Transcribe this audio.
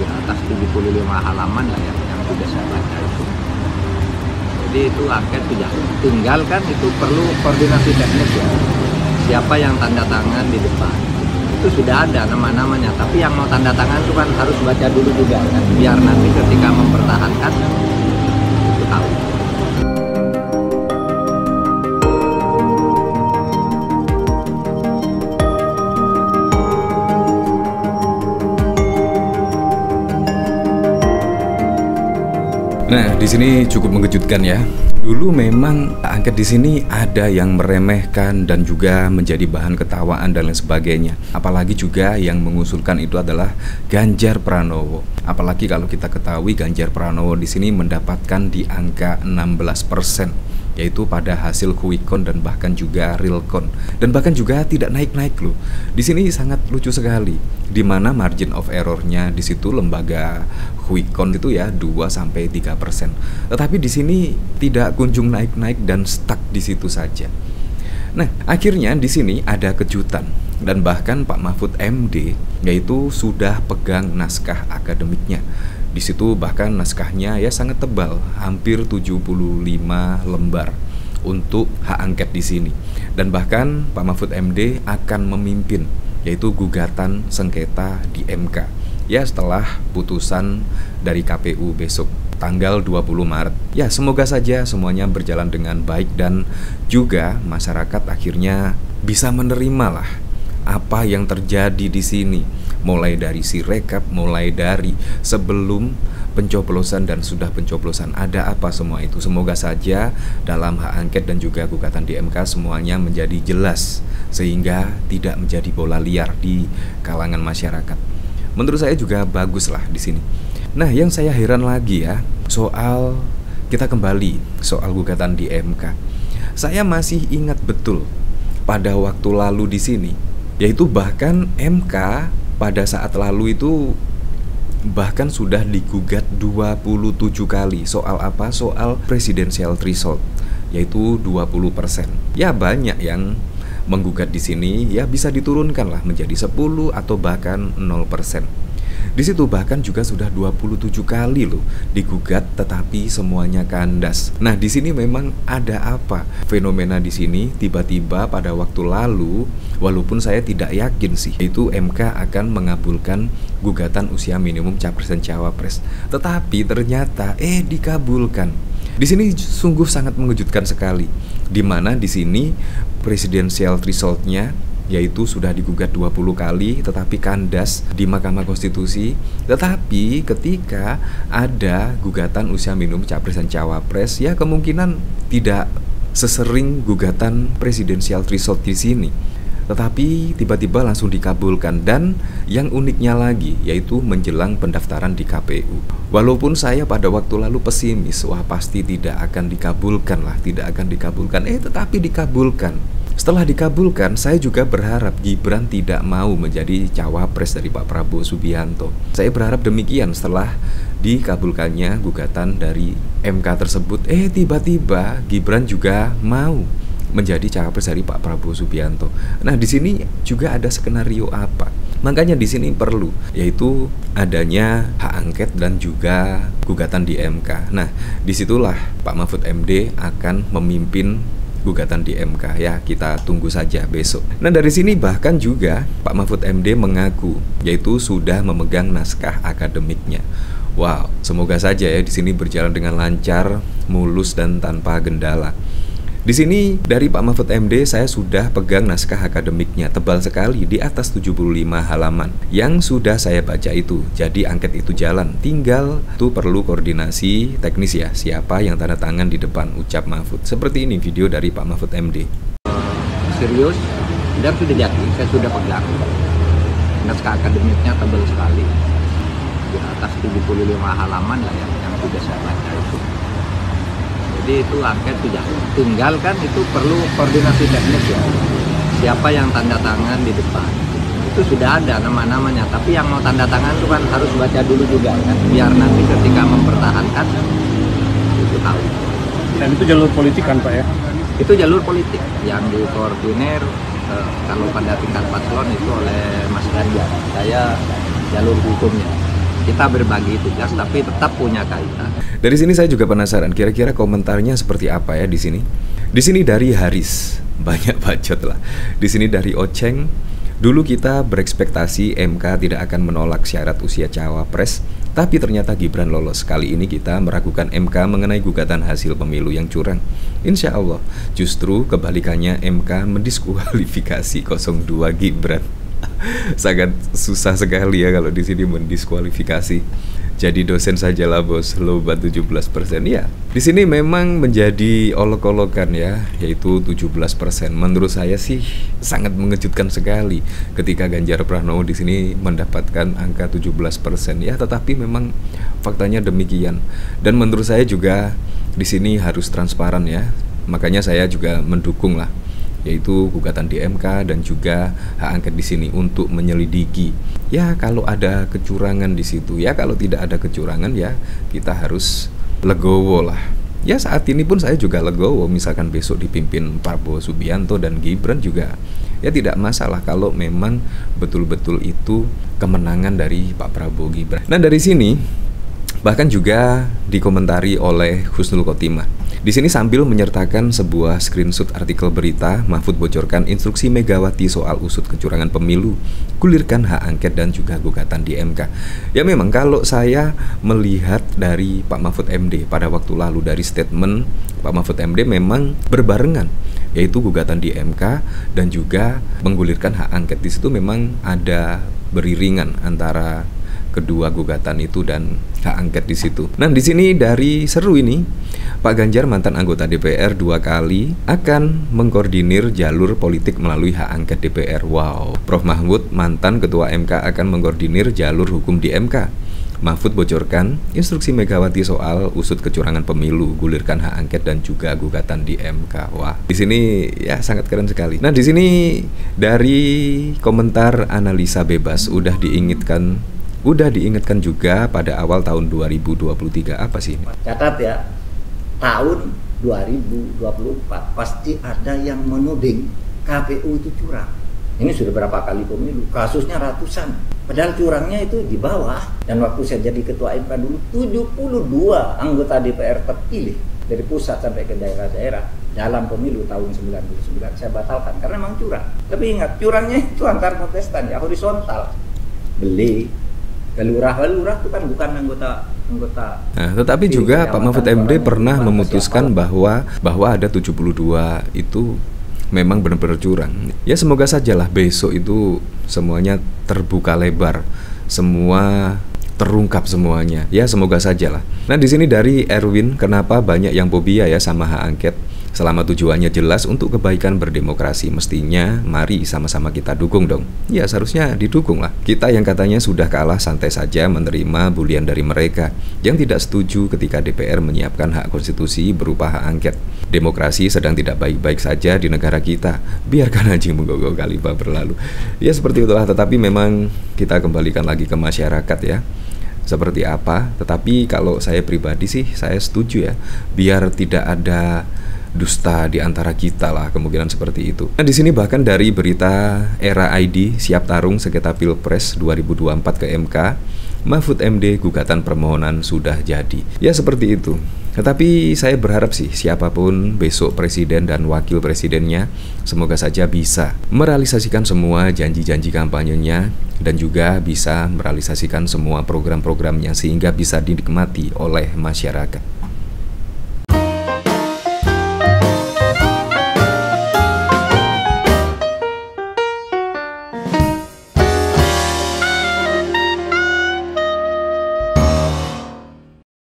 di atas 75 halaman lah yang sudah saya baca itu. Jadi itu angket sudah, tinggal kan itu perlu koordinasi teknis ya, siapa yang tanda tangan di depan itu sudah ada nama-namanya, tapi yang mau tanda tangan itu kan harus baca dulu juga kan, biar nanti ketika mempertahankan itu tahu. Nah, di sini cukup mengejutkan ya. Dulu memang angket di sini ada yang meremehkan dan juga menjadi bahan ketawaan dan lain sebagainya. Apalagi juga yang mengusulkan itu adalah Ganjar Pranowo. Apalagi kalau kita ketahui Ganjar Pranowo di sini mendapatkan di angka 16%. Yaitu pada hasil quick count dan bahkan juga real count, dan bahkan juga tidak naik-naik loh. Di sini sangat lucu sekali, di mana margin of errornya di situ lembaga quick count itu ya 2-3%. Tetapi di sini tidak kunjung naik-naik dan stuck di situ saja. Nah, akhirnya di sini ada kejutan, dan bahkan Pak Mahfud MD yaitu sudah pegang naskah akademiknya. Di situ bahkan naskahnya ya sangat tebal, hampir 75 lembar untuk hak angket di sini. Dan bahkan Pak Mahfud MD akan memimpin yaitu gugatan sengketa di MK. Ya, setelah putusan dari KPU besok tanggal 20 Maret. Ya, semoga saja semuanya berjalan dengan baik dan juga masyarakat akhirnya bisa menerima lah apa yang terjadi di sini, mulai dari sirekap, mulai dari sebelum pencoblosan dan sudah pencoblosan, ada apa semua itu. Semoga saja dalam hak angket dan juga gugatan di MK semuanya menjadi jelas sehingga tidak menjadi bola liar di kalangan masyarakat. Menurut saya juga bagus lah di sini. Nah, yang saya heran lagi ya, soal kita kembali soal gugatan di MK. Saya masih ingat betul pada waktu lalu di sini, yaitu bahkan MK pada saat lalu itu bahkan sudah digugat 27 kali. Soal apa? Soal presidential threshold, yaitu 20%. Ya, banyak yang menggugat di sini, ya bisa diturunkan lah menjadi 10 atau bahkan 0%. Di situ bahkan juga sudah 27 kali loh digugat, tetapi semuanya kandas. Nah, di sini memang ada apa? Fenomena di sini tiba-tiba pada waktu lalu, walaupun saya tidak yakin sih itu MK akan mengabulkan gugatan usia minimum capres dan cawapres, tetapi ternyata dikabulkan. Di sini sungguh sangat mengejutkan sekali, di mana di sini presidensial threshold-nya yaitu sudah digugat 20 kali tetapi kandas di Mahkamah Konstitusi. Tetapi ketika ada gugatan usia minimum capres dan cawapres, ya kemungkinan tidak sesering gugatan presidensial threshold di sini, tetapi tiba-tiba langsung dikabulkan. Dan yang uniknya lagi yaitu menjelang pendaftaran di KPU. Walaupun saya pada waktu lalu pesimis, wah pasti tidak akan dikabulkan lah, tidak akan dikabulkan, tetapi dikabulkan. Setelah dikabulkan, saya juga berharap Gibran tidak mau menjadi cawapres dari Pak Prabowo Subianto. Saya berharap demikian setelah dikabulkannya gugatan dari MK tersebut. Tiba-tiba Gibran juga mau menjadi cawapres dari Pak Prabowo Subianto. Nah, di sini juga ada skenario apa? Makanya di sini perlu, yaitu adanya hak angket dan juga gugatan di MK. Nah, disitulah Pak Mahfud MD akan memimpin gugatan di MK. Ya, kita tunggu saja besok. Nah, dari sini bahkan juga Pak Mahfud MD mengaku yaitu sudah memegang naskah akademiknya. Wow, semoga saja ya di sini berjalan dengan lancar, mulus dan tanpa kendala. Di sini dari Pak Mahfud MD saya sudah pegang naskah akademiknya, tebal sekali di atas 75 halaman yang sudah saya baca itu. Jadi angket itu jalan, tinggal tuh perlu koordinasi teknis ya, siapa yang tanda tangan di depan, ucap Mahfud. Seperti ini video dari Pak Mahfud MD. Serius, dan sudah jadi, saya sudah pegang naskah akademiknya, tebal sekali di atas 75 halaman lah yang sudah saya baca itu. Jadi itu angket sudah, tinggal kan itu perlu koordinasi teknis ya, siapa yang tanda tangan di depan itu sudah ada nama-namanya, tapi yang mau tanda tangan itu kan harus baca dulu juga kan, biar nanti ketika mempertahankan itu tahu. Dan itu jalur politik kan Pak ya? Itu jalur politik yang dikoordinir kalau pada tingkat paslon itu oleh Mas Ganjar, saya jalur hukumnya. Kita berbagi tugas tapi tetap punya kaitan. Dari sini saya juga penasaran, kira-kira komentarnya seperti apa ya di sini? Di sini dari Haris, banyak bacot lah. Di sini dari Oceng, dulu kita berekspektasi MK tidak akan menolak syarat usia cawapres, tapi ternyata Gibran lolos. Kali ini kita meragukan MK mengenai gugatan hasil pemilu yang curang. Insya Allah, justru kebalikannya MK mendiskualifikasi 02 Gibran. Sangat susah sekali ya kalau di sini mendiskualifikasi. Jadi dosen sajalah bos, loba 17%. Ya, di sini memang menjadi olok-olokan ya, yaitu 17%. Menurut saya sih sangat mengejutkan sekali ketika Ganjar Pranowo di sini mendapatkan angka 17% ya, tetapi memang faktanya demikian. Dan menurut saya juga di sini harus transparan ya. Makanya saya juga mendukung lah, yaitu gugatan di MK dan juga hak angket di sini untuk menyelidiki. Ya kalau ada kecurangan di situ, ya kalau tidak ada kecurangan ya kita harus legowo lah. Ya saat ini pun saya juga legowo, misalkan besok dipimpin Prabowo Subianto dan Gibran juga ya tidak masalah kalau memang betul-betul itu kemenangan dari Pak Prabowo Gibran. Nah dari sini bahkan juga dikomentari oleh Husnul Khotimah. Di sini sambil menyertakan sebuah screenshot artikel berita, Mahfud bocorkan instruksi Megawati soal usut kecurangan pemilu, gulirkan hak angket dan juga gugatan di MK. Ya memang kalau saya melihat dari Pak Mahfud MD pada waktu lalu, dari statement Pak Mahfud MD memang berbarengan, yaitu gugatan di MK dan juga menggulirkan hak angket. Di situ memang ada beriringan antara kedua gugatan itu dan hak angket di situ. Nah, di sini dari seru ini, Pak Ganjar mantan anggota DPR 2 kali akan mengkoordinir jalur politik melalui hak angket DPR. Wow. Prof Mahfud mantan ketua MK akan mengkoordinir jalur hukum di MK. Mahfud bocorkan instruksi Megawati soal usut kecurangan pemilu, gulirkan hak angket dan juga gugatan di MK. Wah, di sini ya sangat keren sekali. Nah, di sini dari komentar analisa bebas udah diingatkan juga pada awal tahun 2023. Apa sih? Catat ya, tahun 2024 pasti ada yang menuding KPU itu curang. Ini sudah berapa kali pemilu, kasusnya ratusan. Padahal curangnya itu di bawah. Dan waktu saya jadi ketua MK dulu, 72 anggota DPR terpilih dari pusat sampai ke daerah-daerah dalam pemilu tahun 99 saya batalkan karena memang curang. Tapi ingat, curangnya itu antar kontestan ya, horizontal. Beli lurah itu kan bukan anggota. Nah, tetapi juga Pak Mahfud MD pernah memutuskan bahwa ada 72 itu memang benar-benar curang. Ya semoga sajalah besok itu semuanya terbuka lebar, semua terungkap semuanya. Ya semoga sajalah. Nah di sini dari Erwin, kenapa banyak yang fobia ya sama hak angket? Selama tujuannya jelas untuk kebaikan berdemokrasi, mestinya mari sama-sama kita dukung dong. Ya seharusnya didukung lah. Kita yang katanya sudah kalah santai saja menerima bulian dari mereka yang tidak setuju ketika DPR menyiapkan hak konstitusi berupa hak angket. Demokrasi sedang tidak baik-baik saja di negara kita. Biarkan anjing menggonggong khalifah berlalu. Ya seperti itulah, tetapi memang kita kembalikan lagi ke masyarakat ya. Seperti apa? Tetapi kalau saya pribadi sih saya setuju ya, biar tidak ada dusta di antara kita lah, kemungkinan seperti itu. Nah di sini bahkan dari berita Era ID siap tarung sengketa Pilpres 2024 ke MK, Mahfud MD gugatan permohonan sudah jadi. Ya seperti itu. Tetapi saya berharap sih siapapun besok presiden dan wakil presidennya, semoga saja bisa merealisasikan semua janji-janji kampanyenya dan juga bisa merealisasikan semua program-programnya sehingga bisa dinikmati oleh masyarakat.